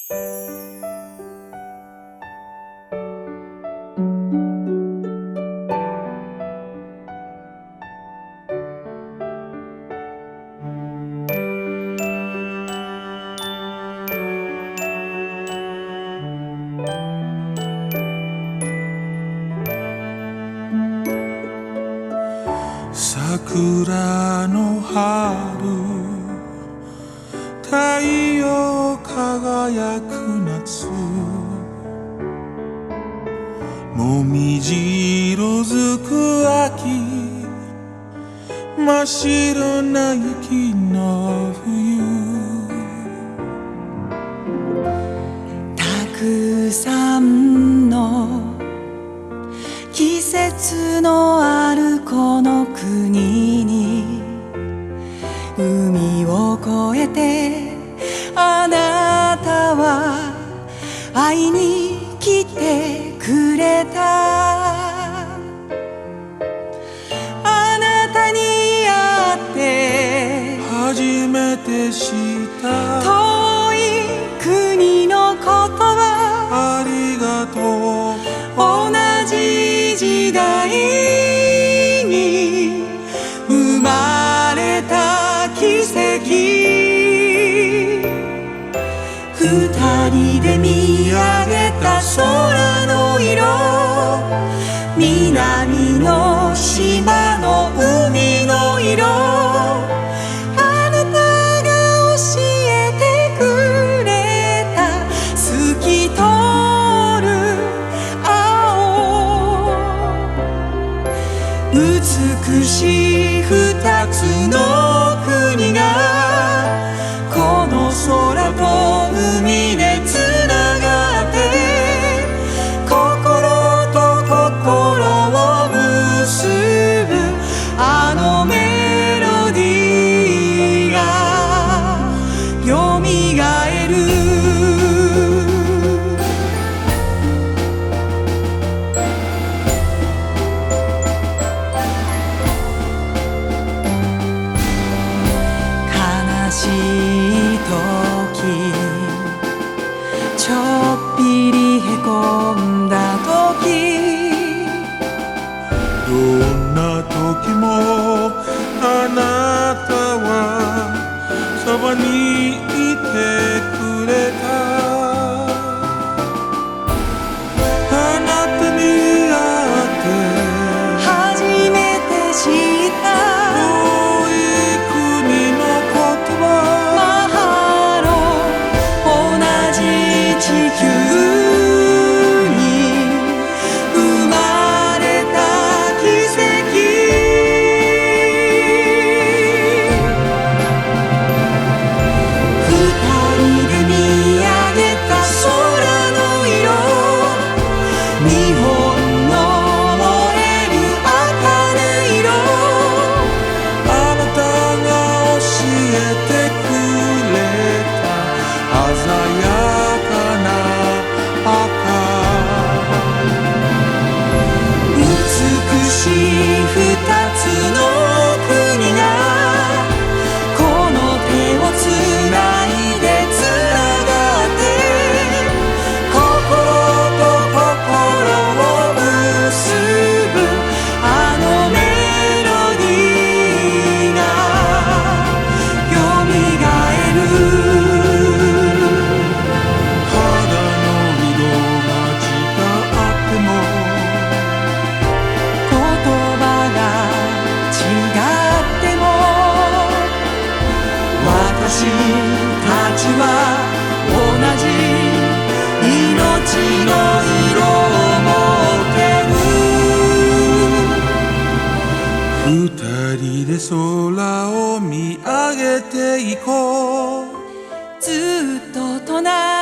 桜の春、太陽輝く夏、もみじ色づく秋、真っ白な雪の冬。たくさんの季節のあるこの国に、海を越えてあなたは会いに来てくれた。あなたに会って初めて知った遠い国の言葉、ありがとう。同じ時代に生まれた奇跡、二人で見上げた空の色、南の島の海の色、あなたが教えてくれた透き通る青、美しい二つの国がこの空と海でつながって、心と心を結ぶあのメロディーがよみがえる。悲しい時、ちょっぴりへこんだ時、どんな時もあなたはそばにいてくれた。あなたに会って初めて知った遠い国の言マ葉、ハロ、同じ地球に生まれた奇跡、二人で見上げた空の色、日本の燃える明るい色、あなたが教えてくれた鮮やかな赤、美しい二つの国がこの手をつないでつながって、心と心を結ぶあのメロディーがよみがえる。肌の色が違っても言葉が違っても、私たちは同じ命の色を持ってる。二人で空を見上げていこう。ずっと隣